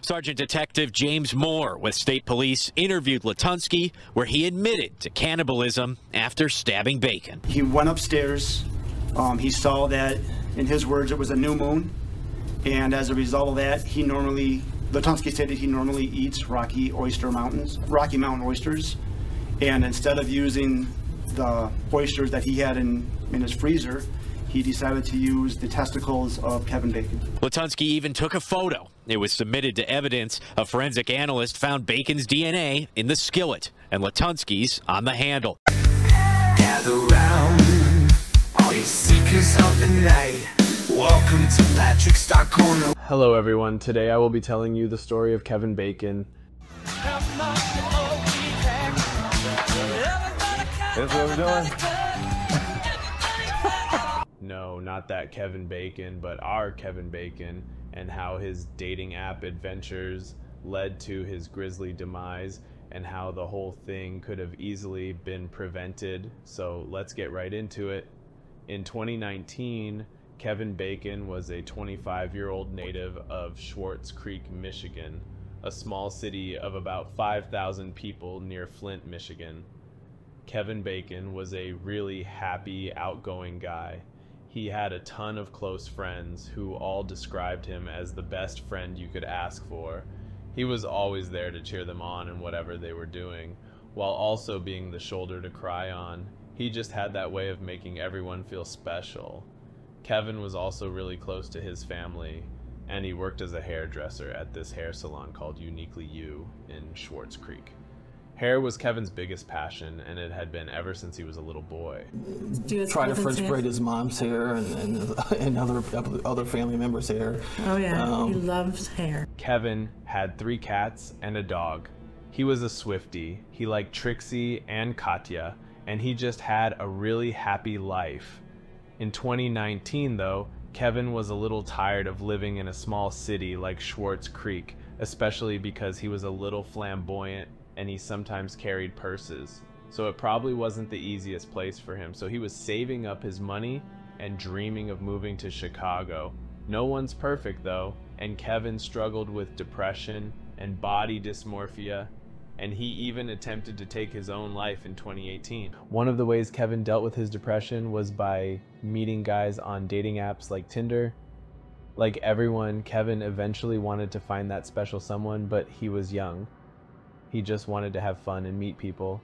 Sergeant Detective James Moore with State Police interviewed Latunski, where he admitted to cannibalism after stabbing Bacon. He went upstairs. He saw that, in his words, it was a new moon. And as a result of that, Latunski stated he normally eats Rocky Mountain oysters. And instead of using the oysters that he had in his freezer, he decided to use the testicles of Kevin Bacon. Latunski even took a photo. It was submitted to evidence. A forensic analyst found Bacon's DNA in the skillet and Latunski's on the handle. Gather round, all you seekers of the night. Welcome to Patrick's Dark Corner. Hello everyone, today I will be telling you the story of Kevin Bacon. That's what we're doing. No, not that Kevin Bacon, but our Kevin Bacon, and how his dating app adventures led to his grisly demise, and how the whole thing could have easily been prevented. So let's get right into it. In 2019, Kevin Bacon was a 25-year-old native of Swartz Creek, Michigan, a small city of about 5,000 people near Flint, Michigan. Kevin Bacon was a really happy, outgoing guy. He had a ton of close friends who all described him as the best friend you could ask for. He was always there to cheer them on in whatever they were doing, while also being the shoulder to cry on. He just had that way of making everyone feel special. Kevin was also really close to his family, and he worked as a hairdresser at this hair salon called Uniquely You in Swartz Creek. Hair was Kevin's biggest passion, and it had been ever since he was a little boy. Try to French braid his mom's hair and other family members' hair. Oh yeah, he loves hair. Kevin had 3 cats and a dog. He was a Swiftie. He liked Trixie and Katya, and he just had a really happy life. In 2019, though, Kevin was a little tired of living in a small city like Swartz Creek, especially because he was a little flamboyant and he sometimes carried purses. So it probably wasn't the easiest place for him. So he was saving up his money and dreaming of moving to Chicago. No one's perfect though, and Kevin struggled with depression and body dysmorphia, and he even attempted to take his own life in 2018. One of the ways Kevin dealt with his depression was by meeting guys on dating apps like Tinder. Like everyone, Kevin eventually wanted to find that special someone, but he was young. He just wanted to have fun and meet people.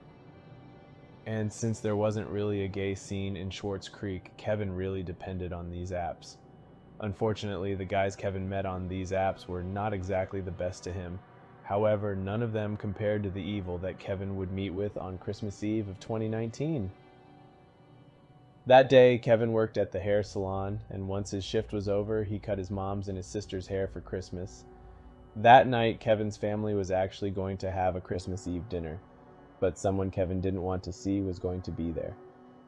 And since there wasn't really a gay scene in Swartz Creek, Kevin really depended on these apps. Unfortunately, the guys Kevin met on these apps were not exactly the best to him. However, none of them compared to the evil that Kevin would meet with on Christmas Eve of 2019. That day, Kevin worked at the hair salon, and once his shift was over, he cut his mom's and his sister's hair for Christmas. That night, Kevin's family was actually going to have a Christmas Eve dinner, but someone Kevin didn't want to see was going to be there,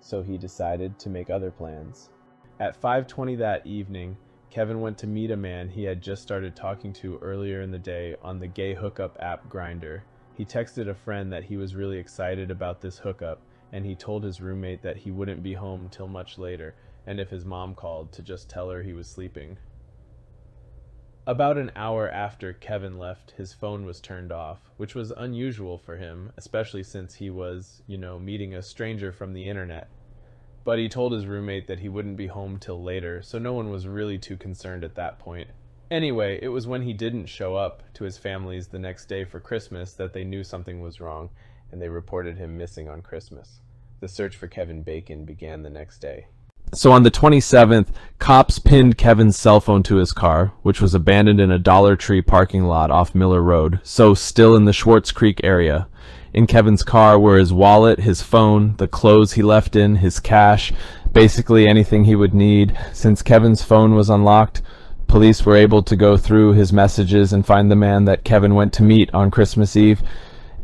so he decided to make other plans. At 5:20 that evening, Kevin went to meet a man he had just started talking to earlier in the day on the gay hookup app Grindr. He texted a friend that he was really excited about this hookup, and he told his roommate that he wouldn't be home till much later, and if his mom called, to just tell her he was sleeping. About an hour after Kevin left, his phone was turned off, which was unusual for him, especially since he was, meeting a stranger from the internet. But he told his roommate that he wouldn't be home till later, so no one was really too concerned at that point. Anyway, it was when he didn't show up to his family's the next day for Christmas that they knew something was wrong, and they reported him missing on Christmas. The search for Kevin Bacon began the next day. So on the 27th, cops pinned Kevin's cell phone to his car, which was abandoned in a Dollar Tree parking lot off Miller Road, so still in the Swartz Creek area. In Kevin's car were his wallet, his phone, the clothes he left in, his cash, basically anything he would need. Since Kevin's phone was unlocked, police were able to go through his messages and find the man that Kevin went to meet on Christmas Eve.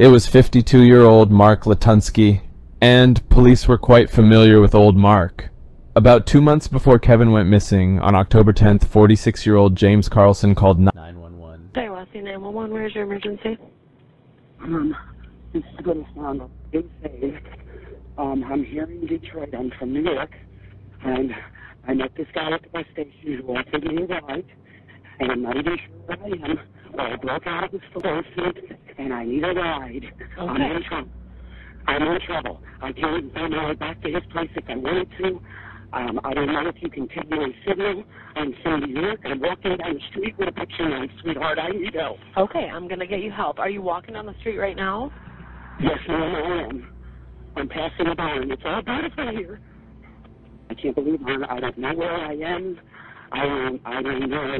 It was 52-year-old Mark Latunski, and police were quite familiar with old Mark. About 2 months before Kevin went missing, on October 10th, 46-year-old James Carlson called 911. Hey, Wesley, 911, where's your emergency? This is going to sound insane. I'm here in Detroit. I'm from New York, and I met this guy at the bus station who won't take me a ride, and I'm not even sure where I am. or I broke out of this basement and I need a ride. Okay. I'm in trouble. I'm in trouble. I can't find my way back to his place if I wanted to. I don't know if you can take my signal. I'm Sandy York. I'm walking down the street with a picture knife, sweetheart. I need help. Okay, I'm going to get you help. Are you walking down the street right now? Yes, ma'am, I am. I'm passing a barn. It's all beautiful here. I can't believe I don't know where I am. I don't know.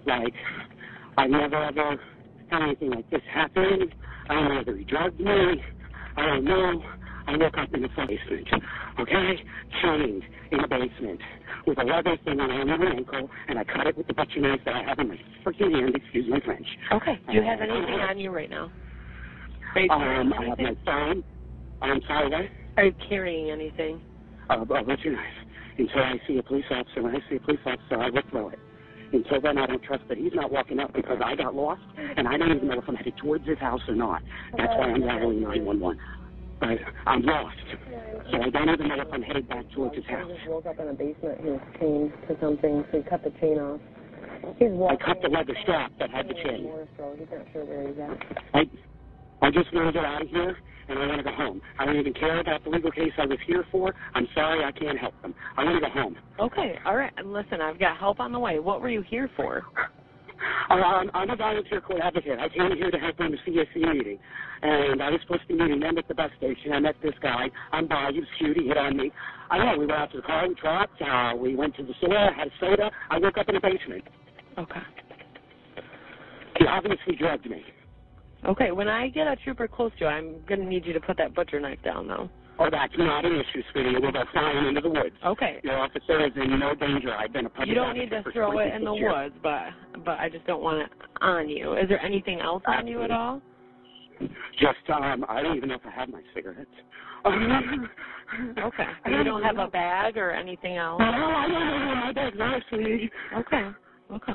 Like, I never ever had anything like this happen. I don't know whether he drugged me. I don't know. I woke up in the basement, okay? Chained in the basement with a leather thing around my ankle, and I cut it with the butcher knife that I have in my freaking hand, excuse my French. Okay. Do you have anything on you right now? I have my phone. I'm sorry, what? Are you carrying anything? Butcher knife. Until I see a police officer, when I see a police officer, I will throw it. Until then, I don't trust that he's not walking up because I got lost, and I don't even know if I'm headed towards his house or not. That's why I'm dialing 911. But I'm lost, so I don't even know if I'm headed back towards his house. He just woke up in a basement. He was chained to something, so he cut the chain off. I cut the leather strap that had the chain. He's not sure where he's at. I just want to get out of here, and I want to go home. I don't even care about the legal case I was here for. I'm sorry I can't help them. I want to go home. Okay, all right. And listen, I've got help on the way. What were you here for? I'm a volunteer court advocate. I came here to help on the CSC meeting. And I was supposed to be meeting them at the bus station. I met this guy. I'm by. He was cute. He hit on me. I don't know. We went out to the car. We talked. We went to the store. I had a soda. I woke up in the basement. Okay. He obviously drugged me. Okay, when I get a trooper close to you, I'm going to need you to put that butcher knife down, though. Oh, that's not an issue, sweetie. We'll go flying into the woods. Okay. Your officer is in no danger. I've been a public You don't need to throw it in the woods, but I just don't want it on you. Is there anything else on you at all? Just, I don't even know if I have my cigarettes. Okay. You don't have a bag or anything else? No, I don't know where my bags are, sweetie. Okay. Okay.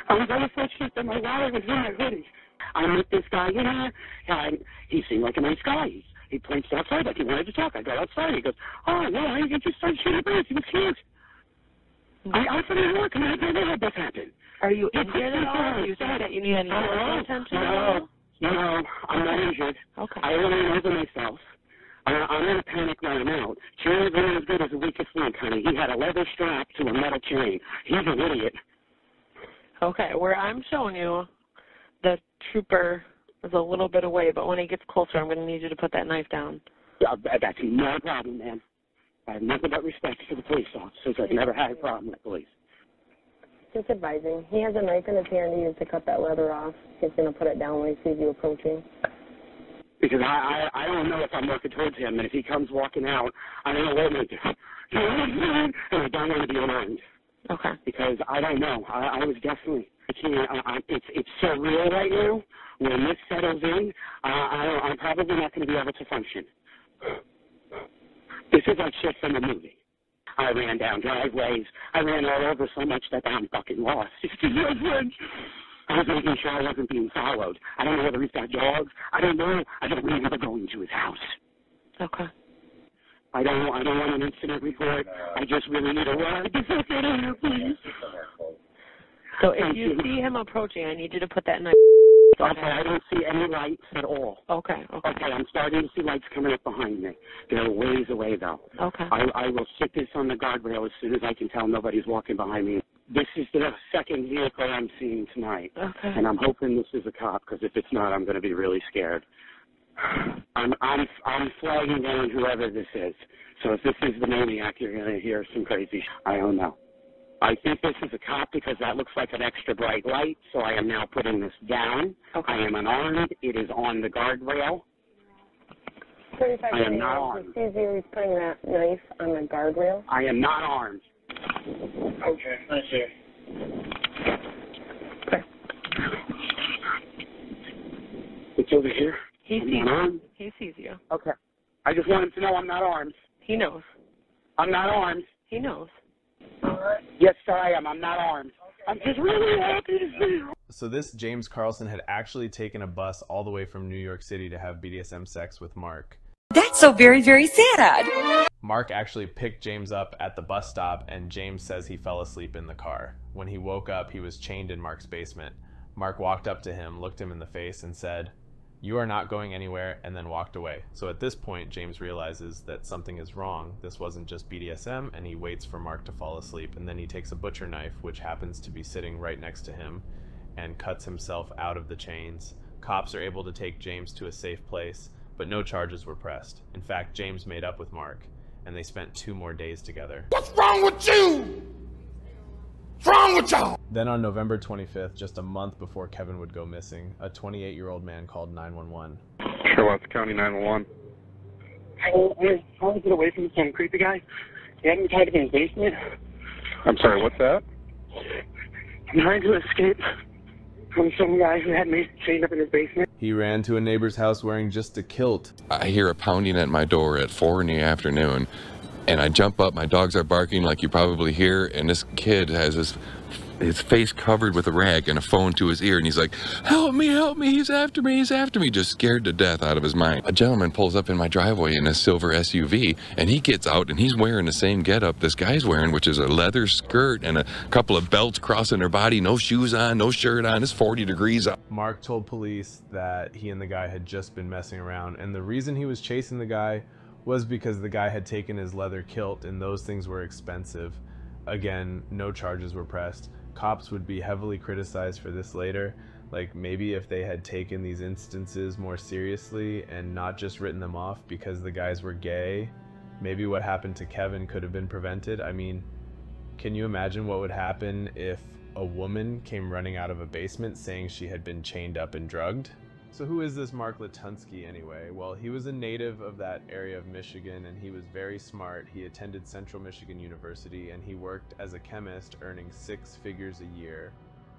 I was on the first shift and my wallet was in my hoodie. I met this guy in here, and he seemed like a nice guy. He points outside like he wanted to talk. I go outside. He goes, oh, yeah, I get your son shooting birds. He was cute. I said, look, I never had this happen. Are you injured at all? Do you think that you need any medical attention at all? No, I'm not injured. Okay. I only know for myself. I'm in a panic right now. Chain's only as good as the weakest link, honey. He had a leather strap to a metal chain. He's an idiot. Okay, where I'm showing you, the trooper is a little bit away, but when he gets closer, I'm going to need you to put that knife down. Yeah, that's no problem, man. I have nothing but respect for the police officers. I've never had a problem with police. Just advising. He has a knife in his hand. He needs to cut that leather off. He's going to put it down when he sees you approaching. Because I don't know if I'm working towards him, and if he comes walking out, I don't know what I'm going to do. And I don't want to be unarmed. Okay. Because I don't know. I was definitely, I can't, it's so real right now. When this settles in, I'm probably not going to be able to function. This is like shit from a movie. I ran down driveways. I ran all over so much that I'm fucking lost. Excuse my French. I was making sure I wasn't being followed. I don't know whether he's got dogs. I don't know. I don't remember going to his house. Okay. I don't want an incident report. I just really need a ride. Get out of here, please. So if you see him approaching, I need you to put that knife. Okay, I don't see any lights at all. Okay. Okay, I'm starting to see lights coming up behind me. They're ways away, though. Okay. I will sit this on the guardrail as soon as I can tell nobody's walking behind me. This is the second vehicle I'm seeing tonight. Okay. And I'm hoping this is a cop, because if it's not, I'm going to be really scared. I'm flagging down whoever this is. So if this is the maniac, you're going to hear some crazy I don't know. I think this is a cop because that looks like an extra bright light, so I am now putting this down. Okay. I am unarmed. It is on the guardrail. I am not armed. He sees you, he's putting that knife on the guardrail. I am not armed. Okay, I see. Okay. It's over here. He sees you. He sees you. Okay. I just want him to know I'm not armed. He knows. I'm not armed. He knows. Yes, sir, I am. I'm not armed. I'm just really happy to see you. So this James Carlson had actually taken a bus all the way from New York City to have BDSM sex with Mark. That's so very, very sad. Mark actually picked James up at the bus stop, and James says he fell asleep in the car. When he woke up, he was chained in Mark's basement. Mark walked up to him, looked him in the face, and said, "You are not going anywhere," and then walked away. So at this point, James realizes that something is wrong. This wasn't just BDSM, and he waits for Mark to fall asleep, and then he takes a butcher knife, which happens to be sitting right next to him, and cuts himself out of the chains. Cops are able to take James to a safe place, but no charges were pressed. In fact, James made up with Mark, and they spent 2 more days together. What's wrong with you? What's wrong with y'all? Then on November 25th, just a month before Kevin would go missing, a 28-year-old man called 911. Charlotte County 911. I want to get away from some creepy guy. He had me tied up in his basement. I'm sorry, what's that? I'm trying to escape from some guy who had me chained up in his basement. He ran to a neighbor's house wearing just a kilt. I hear a pounding at my door at 4 in the afternoon, and I jump up. My dogs are barking like you probably hear, and this kid has his face covered with a rag and a phone to his ear, and he's like, help me, he's after me, just scared to death out of his mind. A gentleman pulls up in my driveway in a silver SUV, and he gets out, and he's wearing the same getup this guy's wearing, which is a leather skirt and a couple of belts crossing their body, no shoes on, no shirt on, it's 40 degrees out. Mark told police that he and the guy had just been messing around, and the reason he was chasing the guy was because the guy had taken his leather kilt, and those things were expensive. Again, no charges were pressed. Cops would be heavily criticized for this later. Like, maybe if they had taken these instances more seriously and not just written them off because the guys were gay, maybe what happened to Kevin could have been prevented. I mean, can you imagine what would happen if a woman came running out of a basement saying she had been chained up and drugged? So who is this Mark Latunski anyway? Well, he was a native of that area of Michigan, and he was very smart. He attended Central Michigan University, and he worked as a chemist, earning 6 figures a year.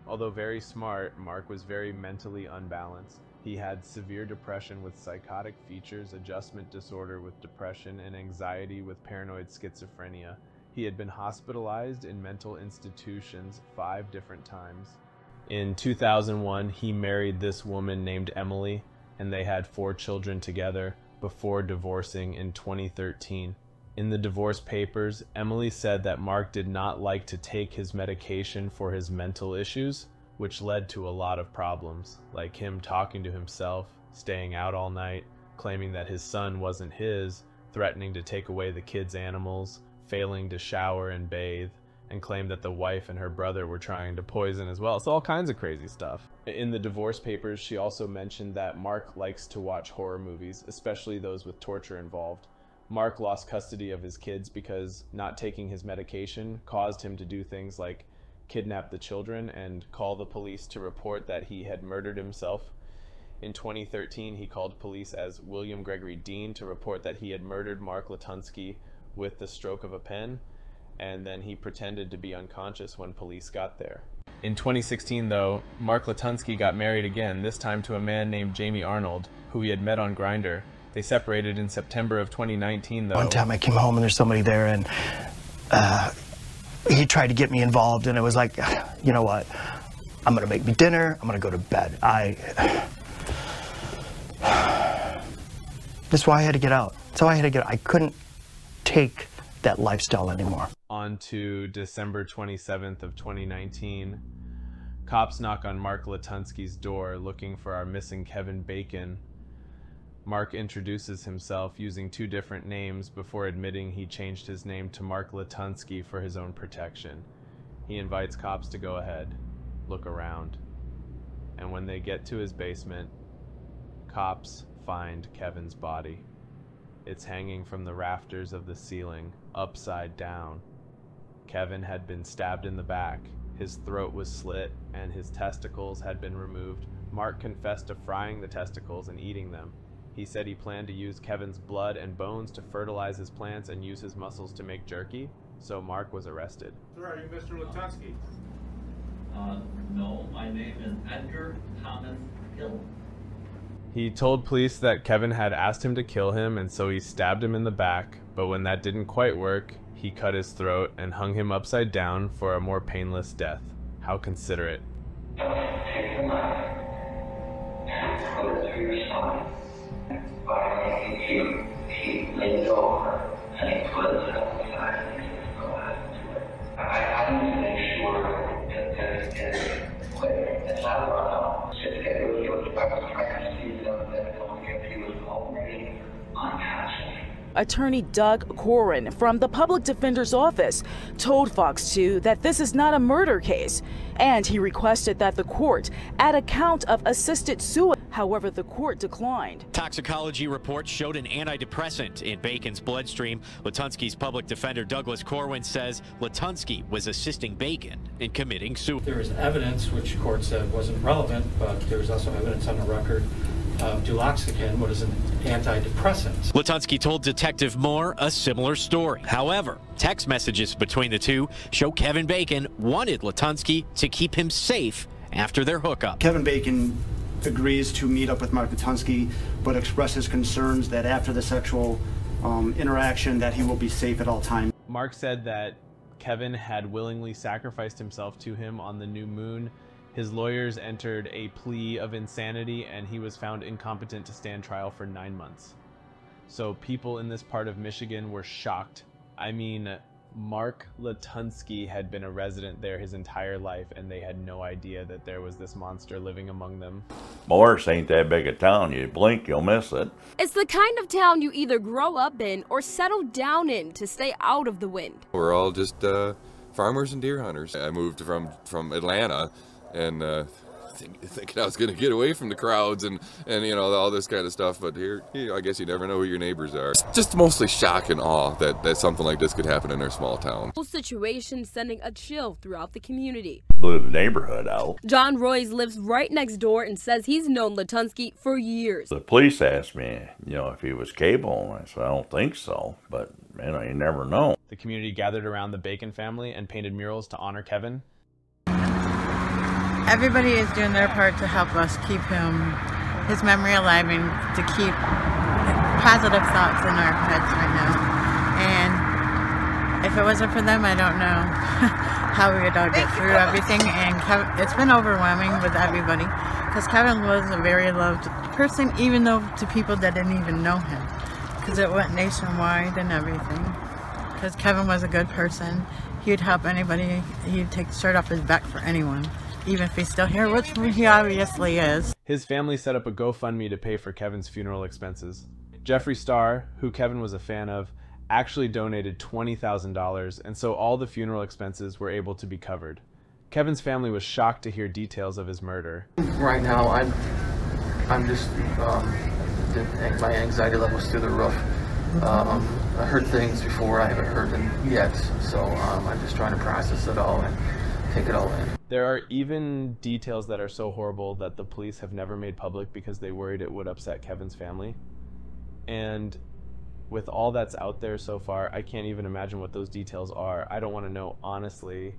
Although very smart, Mark was very mentally unbalanced. He had severe depression with psychotic features, adjustment disorder with depression, and anxiety with paranoid schizophrenia. He had been hospitalized in mental institutions 5 different times. In 2001, he married this woman named Emily, and they had 4 children together before divorcing in 2013. In the divorce papers, Emily said that Mark did not like to take his medication for his mental issues, which led to a lot of problems, like him talking to himself, staying out all night, claiming that his son wasn't his, threatening to take away the kids' animals, failing to shower and bathe, and claimed that the wife and her brother were trying to poison as well. So all kinds of crazy stuff. In the divorce papers, she also mentioned that Mark likes to watch horror movies, especially those with torture involved. Mark lost custody of his kids because not taking his medication caused him to do things like kidnap the children and call the police to report that he had murdered himself. In 2013, he called police as William Gregory Dean to report that he had murdered Mark Latunski with the stroke of a pen, and then he pretended to be unconscious when police got there. In 2016, though, Mark Latunski got married again, this time to a man named Jamie Arnold, who he had met on Grindr. They separated in September of 2019, though. One time I came home and there's somebody there, and he tried to get me involved, and it was like, you know what? I'm gonna make me dinner, I'm gonna go to bed. That's why I had to get out. That's why I had to get out. I couldn't take that lifestyle anymore. On to December 27th of 2019. Cops knock on Mark Latunski's door looking for our missing Kevin Bacon. Mark introduces himself using 2 different names before admitting he changed his name to Mark Latunski for his own protection. He invites cops to go ahead, look around, and when they get to his basement, cops find Kevin's body. It's hanging from the rafters of the ceiling, upside down. Kevin had been stabbed in the back, his throat was slit, and his testicles had been removed. Mark confessed to frying the testicles and eating them. He said he planned to use Kevin's blood and bones to fertilize his plants and use his muscles to make jerky, so Mark was arrested. Sir, are you Mr. Latunski? No, my name is Edgar Thomas Kilt. He told police that Kevin had asked him to kill him, and so he stabbed him in the back, but when that didn't quite work, he cut his throat and hung him upside down for a more painless death. How considerate. Take a knife and put it through your spine. He leaned over and he put it outside. I need to make sure that it's quick. It's not Attorney Doug Corrin from the Public Defender's Office told Fox 2 that this is not a murder case, and he requested that the court add a count of assisted suicide. However, the court declined. Toxicology reports showed an antidepressant in Bacon's bloodstream. Latunski's public defender Douglas Corwin says Latunski was assisting Bacon in committing suicide. There was evidence, which court said wasn't relevant, but there was also evidence on the record of duloxetine, what is an antidepressant. Latunski told Detective Moore a similar story. However, text messages between the two show Kevin Bacon wanted Latunski to keep him safe after their hookup. Kevin Bacon agrees to meet up with Mark Latunski, but expresses concerns that after the sexual interaction that he will be safe at all times. Mark said that Kevin had willingly sacrificed himself to him on the new moon. His lawyers entered a plea of insanity, and he was found incompetent to stand trial for 9 months. So people in this part of Michigan were shocked. I mean, Mark Latunski had been a resident there his entire life, and they had no idea that there was this monster living among them. Morris ain't that big a town. You blink, you'll miss it. It's the kind of town you either grow up in or settle down in to stay out of the wind. We're all just farmers and deer hunters. I moved from Atlanta and thinking I was going to get away from the crowds and you know, all this kind of stuff, but here I guess you never know who your neighbors are. Just mostly shock and awe that something like this could happen in our small town. Whole situation sending a chill throughout the community. Blew the neighborhood out. John Royce lives right next door and says he's known Latunski for years. The police asked me, you know, if he was cable, and I said I don't think so, but you know, you never know. The community gathered around the Bacon family and painted murals to honor Kevin. Everybody is doing their part to help us keep his memory alive and to keep positive thoughts in our heads right now. And if it wasn't for them, I don't know how we would all get through everything. And it's been overwhelming with everybody because Kevin was a very loved person, even though to people that didn't even know him, because it went nationwide and everything. Because Kevin was a good person. He would help anybody. He'd take the shirt off his back for anyone, even if he's still here, which he obviously is. His family set up a GoFundMe to pay for Kevin's funeral expenses. Jeffree Star, who Kevin was a fan of, actually donated $20,000, and so all the funeral expenses were able to be covered. Kevin's family was shocked to hear details of his murder. Right now, I'm just, my anxiety level's through the roof. I heard things before, I haven't heard them yet, so I'm just trying to process it all and take it all in. There are even details that are so horrible that the police have never made public because they worried it would upset Kevin's family. And with all that's out there so far, I can't even imagine what those details are. I don't want to know, honestly.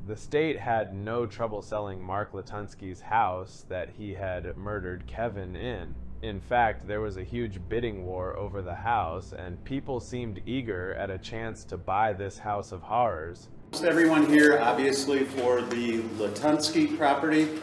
The state had no trouble selling Mark Latunski's house that he had murdered Kevin in. In fact, there was a huge bidding war over the house, and people seemed eager at a chance to buy this house of horrors. Everyone here, obviously, for the Latunski property.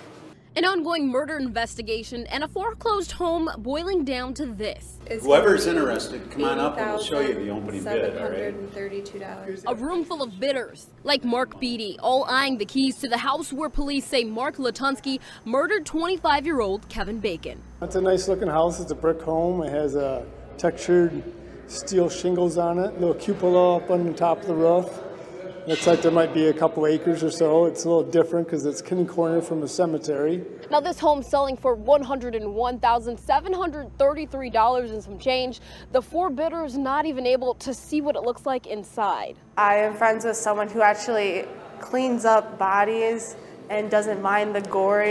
An ongoing murder investigation and a foreclosed home boiling down to this. Whoever's interested, come on up and we'll show you the opening bid, all right? $732. A room full of bidders, like Mark Beatty, all eyeing the keys to the house where police say Mark Latunski murdered 25-year-old Kevin Bacon. It's a nice looking house. It's a brick home. It has a textured steel shingles on it, a little cupola up on the top of the roof. Looks like there might be a couple acres or so. It's a little different because it's kitty corner from a cemetery. Now this home's selling for $101,733 and some change. The four bidders not even able to see what it looks like inside. I am friends with someone who actually cleans up bodies and doesn't mind the gore,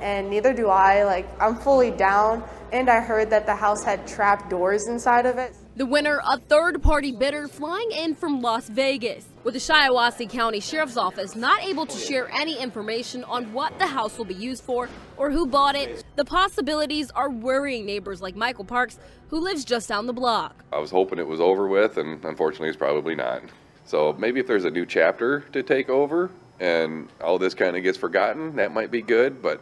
and neither do I. Like, I'm fully down, and I heard that the house had trap doors inside of it. The winner, a third-party bidder flying in from Las Vegas, with the Shiawassee County Sheriff's Office not able to share any information on what the house will be used for or who bought it. The possibilities are worrying neighbors like Michael Parks, who lives just down the block. I was hoping it was over with, and unfortunately it's probably not. So maybe if there's a new chapter to take over and all this kind of gets forgotten, that might be good, but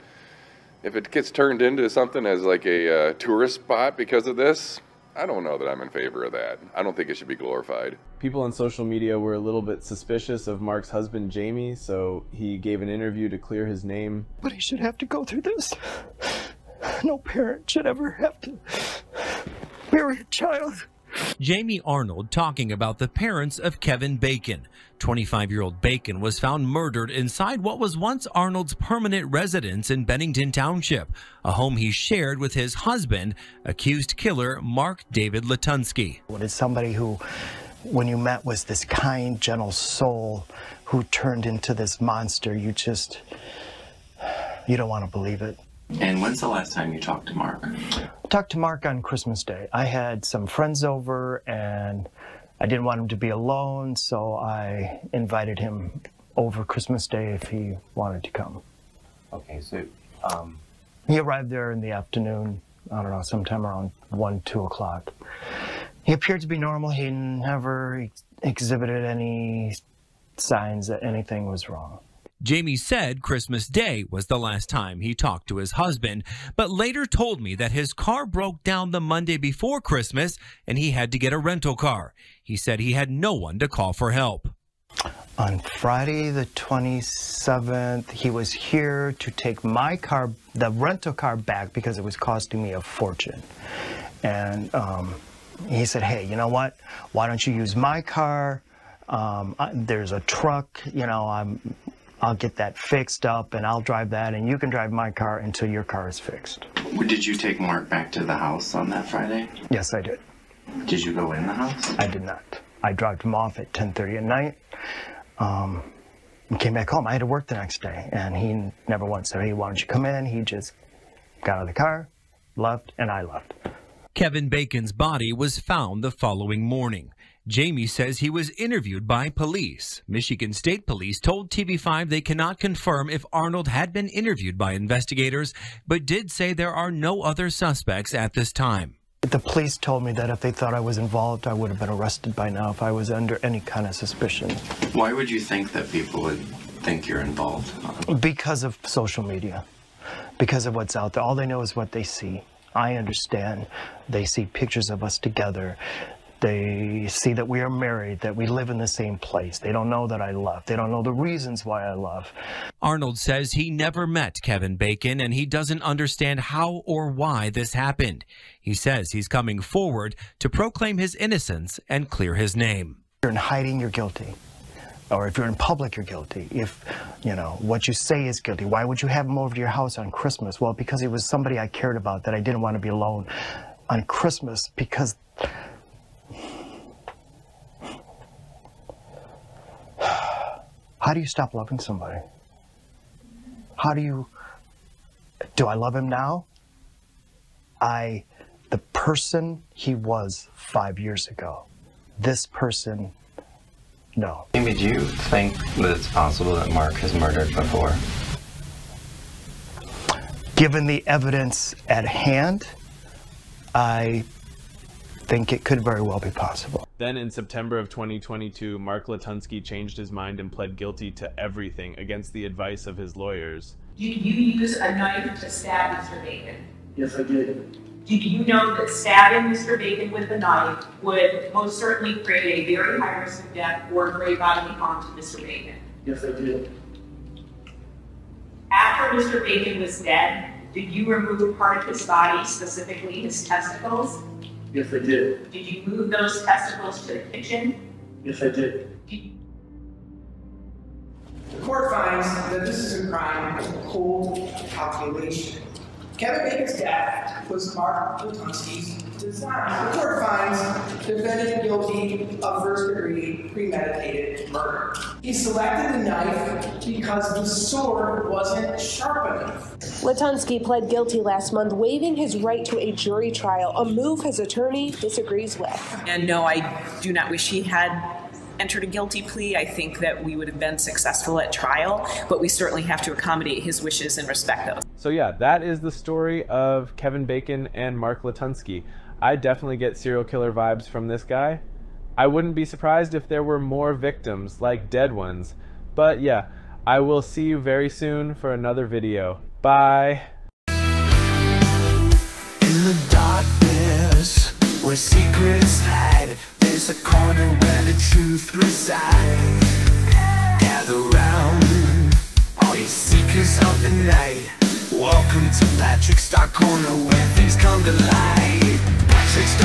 if it gets turned into something as like a tourist spot because of this, I don't know that I'm in favor of that. I don't think it should be glorified. People on social media were a little bit suspicious of Mark's husband, Jamie, so he gave an interview to clear his name. But he should have to go through this. No parent should ever have to Period, child. Jamie Arnold talking about the parents of Kevin Bacon. 25-year-old Bacon was found murdered inside what was once Arnold's permanent residence in Bennington Township, a home he shared with his husband, accused killer Mark David Latunski. What is somebody who, when you met, was this kind, gentle soul who turned into this monster? You don't want to believe it. And when's the last time you talked to Mark? I talked to Mark on Christmas Day. I had some friends over and I didn't want him to be alone, so I invited him over Christmas Day if he wanted to come. Okay, so he arrived there in the afternoon, I don't know, sometime around 1, 2 o'clock. He appeared to be normal. He never exhibited any signs that anything was wrong. Jamie said Christmas Day was the last time he talked to his husband, but later told me that his car broke down the Monday before Christmas and he had to get a rental car. He said he had no one to call for help. On Friday the 27th, he was here to take my car, the rental car, back because it was costing me a fortune. And he said, hey, you know what? Why don't you use my car? There's a truck, you know, I'll get that fixed up and I'll drive that and you can drive my car until your car is fixed. Did you take Mark back to the house on that Friday? Yes, I did. Did you go in the house? I did not. I dropped him off at 10:30 at night and came back home. I had to work the next day and he never once said, hey, why don't you come in? He just got out of the car, left, and I left. Kevin Bacon's body was found the following morning. Jamie says he was interviewed by police. Michigan State Police told TV5 they cannot confirm if Arnold had been interviewed by investigators, but did say there are no other suspects at this time. The police told me that if they thought I was involved, I would have been arrested by now if I was under any kind of suspicion. Why would you think that people would think you're involved? Because of social media, because of what's out there. All they know is what they see. I understand. They see pictures of us together. They see that we are married, that we live in the same place. They don't know that I left. They don't know the reasons why I left. Arnold says he never met Kevin Bacon and he doesn't understand how or why this happened. He says he's coming forward to proclaim his innocence and clear his name. If you're in hiding, you're guilty. Or if you're in public, you're guilty. If, you know, what you say is guilty. Why would you have him over to your house on Christmas? Well, because he was somebody I cared about, that I didn't want to be alone on Christmas, because how do you stop loving somebody? How do I love him now? The person he was 5 years ago, this person, no. Amy, do you think that it's possible that Mark has murdered before? Given the evidence at hand, I think it could very well be possible. Then in September of 2022, Mark Latunski changed his mind and pled guilty to everything against the advice of his lawyers. Did you use a knife to stab Mr. Bacon? Yes, I did. Did you know that stabbing Mr. Bacon with a knife would most certainly create a very high risk of death or grave bodily harm to Mr. Bacon? Yes, I did. After Mr. Bacon was dead, did you remove part of his body, specifically his testicles? Yes, I did. Did you move those testicles to the kitchen? Yes, I did. The court finds that this is a crime of cold calculation. Kevin Bacon's death was Mark Latunski's design. The court finds the defendant guilty of first-degree premeditated murder. He selected the knife because the sword wasn't sharp enough. Latunski pled guilty last month, waiving his right to a jury trial, a move his attorney disagrees with. And no, I do not wish he had entered a guilty plea. I think that we would have been successful at trial, but we certainly have to accommodate his wishes and respect those. So yeah, that is the story of Kevin Bacon and Mark Latunski. I definitely get serial killer vibes from this guy. I wouldn't be surprised if there were more victims, like dead ones. But yeah, I will see you very soon for another video. Bye! In the darkness, where secrets hide, there's a corner where the truth resides. Gather round, all you seekers of the night. Welcome to Patrick's Dark Corner, where things come to light. Patrick's